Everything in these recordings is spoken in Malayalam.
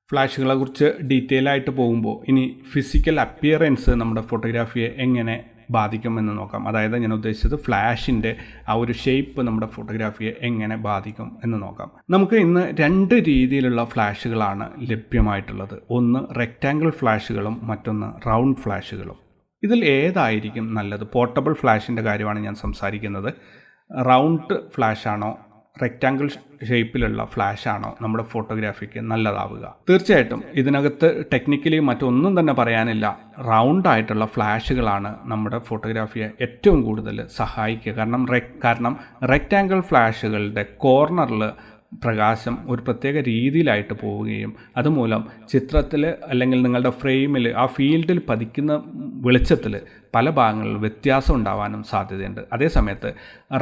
ഫ്ലാഷുകളെ കുറിച്ച് ഡീറ്റെയിൽ ആയിട്ട് പോകുമ്പോൾ ഇനി ഫിസിക്കൽ അപ്പിയറൻസ് നമ്മുടെ ഫോട്ടോഗ്രാഫിയെ എങ്ങനെ ബാധിക്കുമെന്ന് നോക്കാം. അതായത് ഞാൻ ഉദ്ദേശിച്ചത് ഫ്ലാഷിൻ്റെ ആ ഒരു ഷേപ്പ് നമ്മുടെ ഫോട്ടോഗ്രാഫിയെ എങ്ങനെ ബാധിക്കും എന്ന് നോക്കാം. നമുക്ക് ഇന്ന് 2 രീതിയിലുള്ള ഫ്ലാഷുകളാണ് ലഭ്യമായിട്ടുള്ളത്. ഒന്ന് റെക്റ്റാങ്കിൾ ഫ്ലാഷുകളും മറ്റൊന്ന് റൗണ്ട് ഫ്ലാഷുകളും. ഇതിൽ ഏതായിരിക്കും നല്ലത്? പോർട്ടബിൾ ഫ്ലാഷിൻ്റെ കാര്യമാണ് ഞാൻ സംസാരിക്കുന്നത്. റൗണ്ട് ഫ്ലാഷാണോ റെക്റ്റാങ്കിൾ ഷേപ്പിലുള്ള ഫ്ലാഷാണോ നമ്മുടെ ഫോട്ടോഗ്രാഫിക്ക് നല്ലതാവുക? തീർച്ചയായിട്ടും ഇതിനകത്ത് ടെക്നിക്കലി മറ്റൊന്നും തന്നെ പറയാനില്ല. റൗണ്ട് ആയിട്ടുള്ള ഫ്ലാഷുകളാണ് നമ്മുടെ ഫോട്ടോഗ്രാഫിയെ ഏറ്റവും കൂടുതൽ സഹായിക്കുക. കാരണം റെക്റ്റാങ്കിൾ ഫ്ലാഷുകളുടെ കോർണറിൽ പ്രകാശം ഒരു പ്രത്യേക രീതിയിലായിട്ട് പോവുകയും അതുമൂലം ചിത്രത്തിൽ അല്ലെങ്കിൽ നിങ്ങളുടെ ഫ്രെയിമിൽ ആ ഫീൽഡിൽ പതിക്കുന്ന വെളിച്ചത്തിൽ പല ഭാഗങ്ങളിൽ വ്യത്യാസം ഉണ്ടാവാനും സാധ്യതയുണ്ട്. അതേസമയത്ത്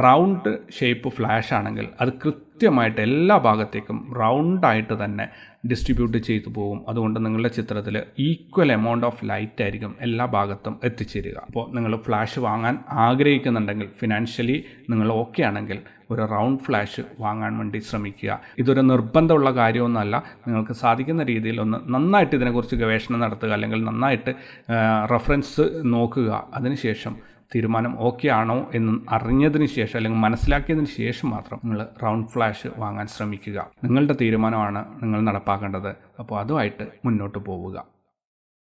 റൗണ്ട് ഷേപ്പ് ഫ്ലാഷ് ആണെങ്കിൽ അത് കൃത്യമായിട്ട് എല്ലാ ഭാഗത്തേക്കും റൗണ്ടായിട്ട് തന്നെ ഡിസ്ട്രിബ്യൂട്ട് ചെയ്തു പോകും. അതുകൊണ്ട് നിങ്ങളുടെ ചിത്രത്തിൽ ഈക്വൽ എമൗണ്ട് ഓഫ് ലൈറ്റ് ആയിരിക്കും എല്ലാ ഭാഗത്തും എത്തിച്ചേരുക. അപ്പോൾ നിങ്ങൾ ഫ്ലാഷ് വാങ്ങാൻ ആഗ്രഹിക്കുന്നുണ്ടെങ്കിൽ, ഫിനാൻഷ്യലി നിങ്ങൾ ഓക്കെ ആണെങ്കിൽ ഒരു റൗണ്ട് ഫ്ലാഷ് വാങ്ങാൻ വേണ്ടി ശ്രമിക്കുക. ഇതൊരു നിർബന്ധമുള്ള കാര്യമൊന്നുമല്ല. നിങ്ങൾക്ക് സാധിക്കുന്ന രീതിയിൽ ഒന്ന് നന്നായിട്ട് ഇതിനെക്കുറിച്ച് ഗവേഷണം നടത്തുക, അല്ലെങ്കിൽ നന്നായിട്ട് റെഫറൻസ് നോക്കുക. അതിനുശേഷം തീരുമാനം ഓക്കെ ആണോ എന്ന് അറിഞ്ഞതിന് ശേഷം അല്ലെങ്കിൽ മനസ്സിലാക്കിയതിന് ശേഷം മാത്രം നിങ്ങൾ റൗണ്ട് ഫ്ലാഷ് വാങ്ങാൻ ശ്രമിക്കുക. നിങ്ങളുടെ തീരുമാനമാണ് നിങ്ങൾ നടപ്പാക്കേണ്ടത്. അപ്പോൾ അതുമായിട്ട് മുന്നോട്ട് പോവുക.